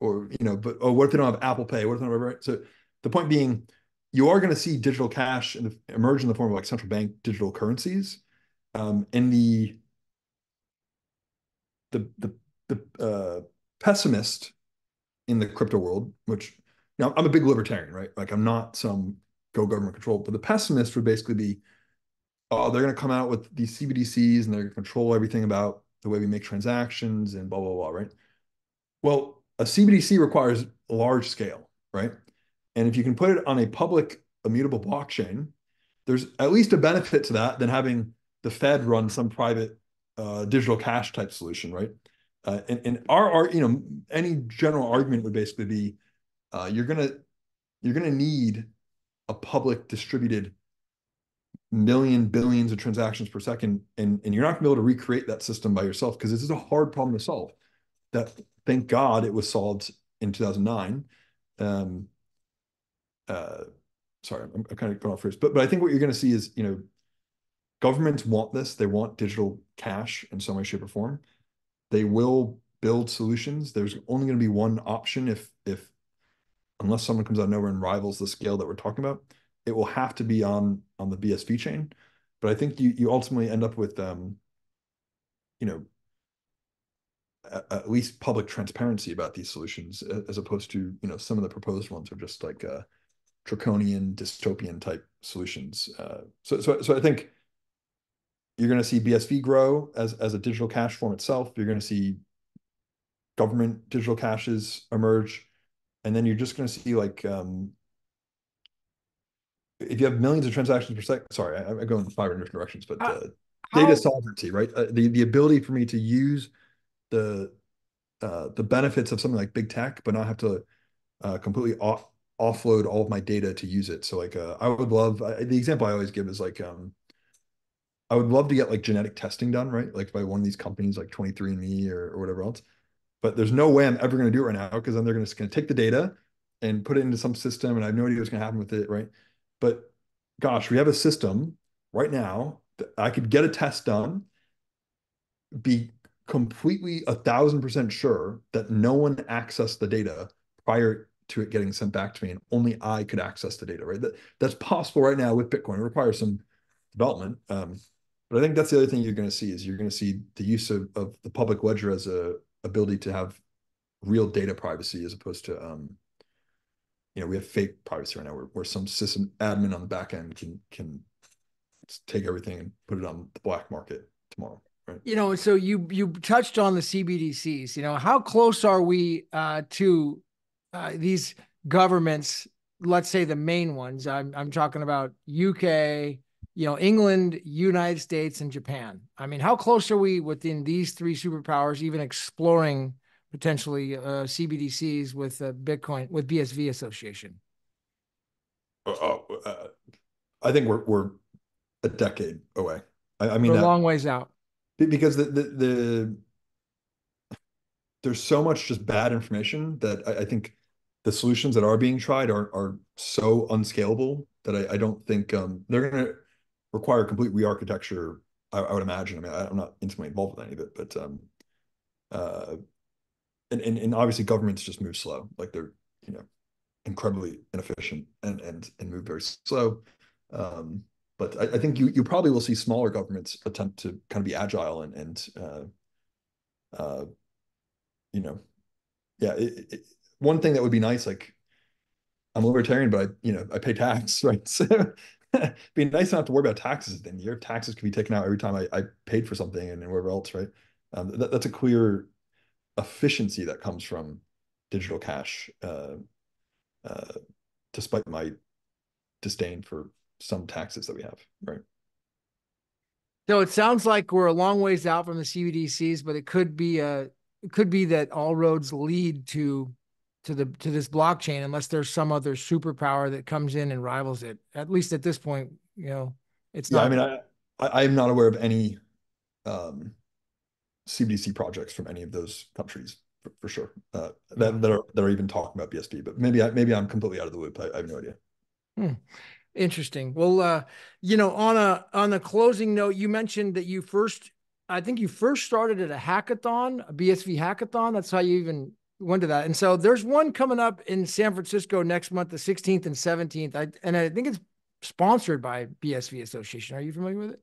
but what if they don't have Apple Pay? What if they don't have, right? So the point being, you are going to see digital cash emerge in the form of like central bank digital currencies. And the pessimist in the crypto world, which I'm a big libertarian, right? Like I'm not some go government control, but the pessimist would basically be, oh, they're going to come out with these CBDCs and they're going to control everything about the way we make transactions and blah blah blah, right? Well, a CBDC requires large scale, right? And if you can put it on a public immutable blockchain, there's at least a benefit to that than having the Fed run some private digital cash type solution, right? And our any general argument would basically be you're gonna need a public distributed million billions of transactions per second, and you're not gonna be able to recreate that system by yourself because this is a hard problem to solve. That thank God it was solved in 2009. Um, uh, sorry, I'm kind of going off first, but I think what you're going to see is, governments want this. They want digital cash in some way, shape, or form. They will build solutions. There's only going to be one option if unless someone comes out of nowhere and rivals the scale that we're talking about, it will have to be on the BSV chain. But I think you ultimately end up with you know, at least public transparency about these solutions, as opposed to, some of the proposed ones are just like draconian dystopian type solutions. So I think you're going to see BSV grow as a digital cash form itself. You're going to see government digital caches emerge, and then you're just going to see like if you have millions of transactions per second. Sorry, I'm going in 500 different directions, but How, data how sovereignty, right? The ability for me to use the benefits of something like big tech, but not have to completely offload all of my data to use it. So like I would love the example I always give is like I would love to get like genetic testing done, right? Like by one of these companies like 23andMe or whatever else. But there's no way I'm ever going to do it right now because then they're just going to take the data and put it into some system, and I have no idea what's going to happen with it, right? But gosh, we have a system right now that I could get a test done, be completely 1,000% sure that no one accessed the data prior to it getting sent back to me, and only I could access the data, right? That's possible right now with Bitcoin. It requires some development. But I think that's the other thing you're going to see is you're going to see the use of the public ledger as a ability to have real data privacy as opposed to we have fake privacy right now where some system admin on the back end can take everything and put it on the black market tomorrow, right? So you touched on the CBDCs. How close are we to these governments? Let's say the main ones. I'm talking about UK, England, United States, and Japan. I mean, how close are we within these three superpowers, even exploring potentially CBDCs with Bitcoin with BSV Association? Uh, uh, I think we're a decade away. I mean We're a that long ways out. because there's so much just bad information that I think the solutions that are being tried are so unscalable that I don't think they're going to require complete re-architecture. I would imagine. I mean, I'm not intimately involved with any of it, but uh, and obviously governments just move slow. Like they're you know incredibly inefficient and move very slow. Um, but I think you probably will see smaller governments attempt to kind of be agile and uh, you know yeah. One thing that would be nice, like I'm a libertarian, but I pay tax, right? So it'd be nice not to worry about taxes at the end of the year. Taxes could be taken out every time I paid for something and wherever else, right? That's a clear efficiency that comes from digital cash, uh, despite my disdain for some taxes that we have, right? So it sounds like we're a long ways out from the CBDCs, but it could be that all roads lead to this blockchain unless there's some other superpower that comes in and rivals it. At least at this point, it's Yeah, I not. mean, I'm not aware of any um, CBDC projects from any of those countries for sure Yeah. that are even talking about BSV. But maybe I'm completely out of the loop. I have no idea. Hmm. Interesting. Well, on a closing note, you mentioned that I think you first started at a hackathon, a BSV hackathon. That's how you even went to that. And so there's one coming up in San Francisco next month, the 16th and 17th. And I think it's sponsored by BSV Association. Are you familiar with it?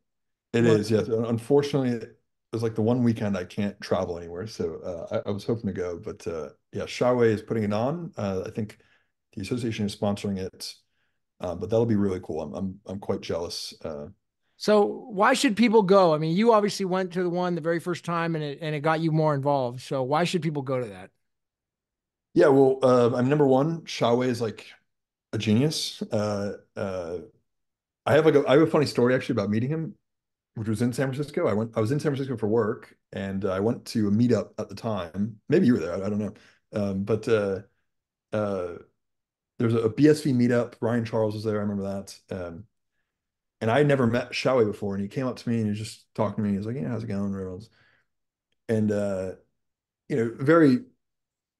It You want is, yes. Unfortunately, it was like the one weekend I can't travel anywhere, so I was hoping to go, but yeah, Shawway is putting it on. I think the association is sponsoring it, but that'll be really cool. I'm quite jealous. So why should people go? I mean, you obviously went to the one the very first time and it got you more involved. So why should people go to that? Yeah, well, I'm number one. Shawway is like a genius. I have a funny story actually about meeting him, which was in San Francisco. I was in San Francisco for work, and I went to a meetup at the time. Maybe you were there. I don't know. But uh, there was a BSV meetup. Ryan Charles was there. I remember that. And I never met Shawi before, and he came up to me and he was just talking to me. He was like, "Yeah, how's it going?" And very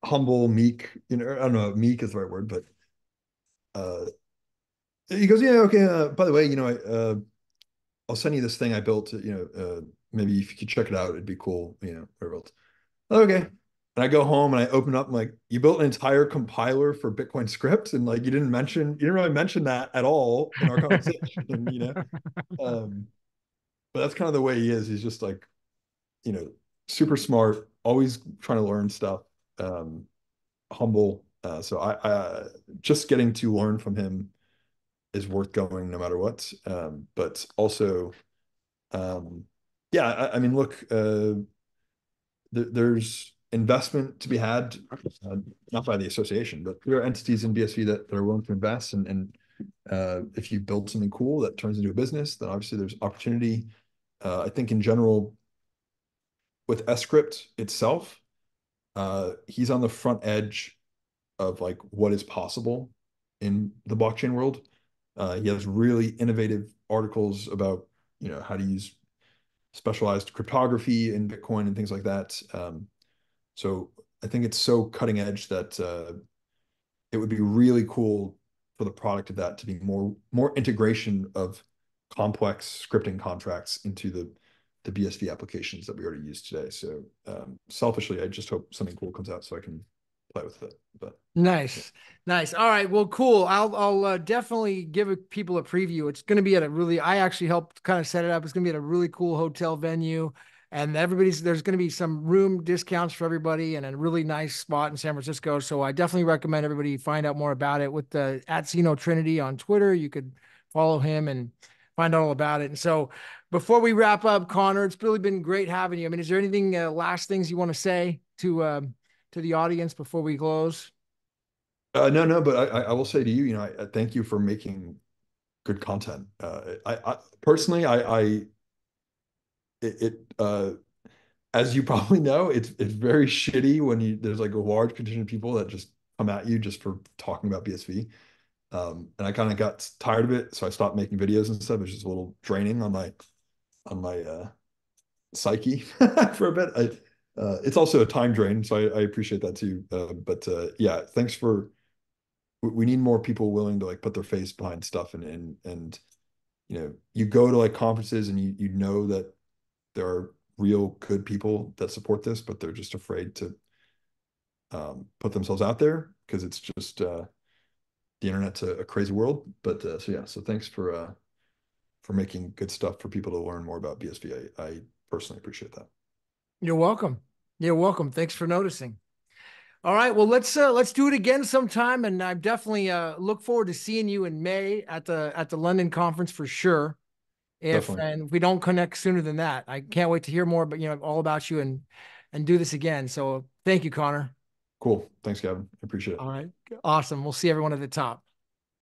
humble, meek. I don't know, if meek is the right word, but uh, he goes, "Yeah, okay. By the way, I'll send you this thing I built. Maybe if you could check it out, it'd be cool. Whatever else." Okay. And I go home and I open up, I'm like, "You built an entire compiler for Bitcoin scripts, and like you didn't really mention that at all in our conversation." Um, but that's kind of the way he is. He's just like, you know, super smart, always trying to learn stuff, um, humble. So I just getting to learn from him is worth going no matter what. But also, um, yeah, I mean, look, there's investment to be had, uh, not by the association, but there are entities in BSV that are willing to invest. And if you build something cool that turns into a business, then obviously there's opportunity. I think in general, with Scrypt itself, he's on the front edge of like what is possible in the blockchain world. He has really innovative articles about how to use specialized cryptography in Bitcoin and things like that. So I think it's so cutting edge that it would be really cool for the product of that to be more integration of complex scripting contracts into the BSV applications that we already use today. So selfishly, I just hope something cool comes out so I can play with it. But yeah. Nice. Nice. All right. Well, cool. I'll definitely give people a preview. It's going to be at a really, I actually helped kind of set it up. It's going to be at a really cool hotel venue, and there's going to be some room discounts for everybody and a really nice spot in San Francisco. So I definitely recommend everybody find out more about it with the @Zeno Trinity on Twitter. You could follow him and find out all about it. And so before we wrap up, Connor, it's really been great having you. I mean, is there anything, last things you want to say to the audience before we close? No, but I will say to you, I thank you for making good content. I personally, it as you probably know, it's very shitty when there's like a large contingent of people that just come at you just for talking about BSV. And I kind of got tired of it, so I stopped making videos and stuff. It's just a little draining on my psyche for a bit. It's also a time drain, so I appreciate that too. But yeah, thanks for. We need more people willing to like put their face behind stuff, and you go to like conferences and you know that there are real good people that support this, but they're just afraid to put themselves out there because it's just the internet's a crazy world. But so yeah, so thanks for making good stuff for people to learn more about BSV. I personally appreciate that. You're welcome. You're welcome. Thanks for noticing. All right, well let's do it again sometime, and I definitely look forward to seeing you in May at the London conference for sure. Definitely. If we don't connect sooner than that, I can't wait to hear more, but all about you and do this again. So thank you, Connor. Cool. Thanks, Gavin. I appreciate it. All right, awesome. We'll see everyone at the top.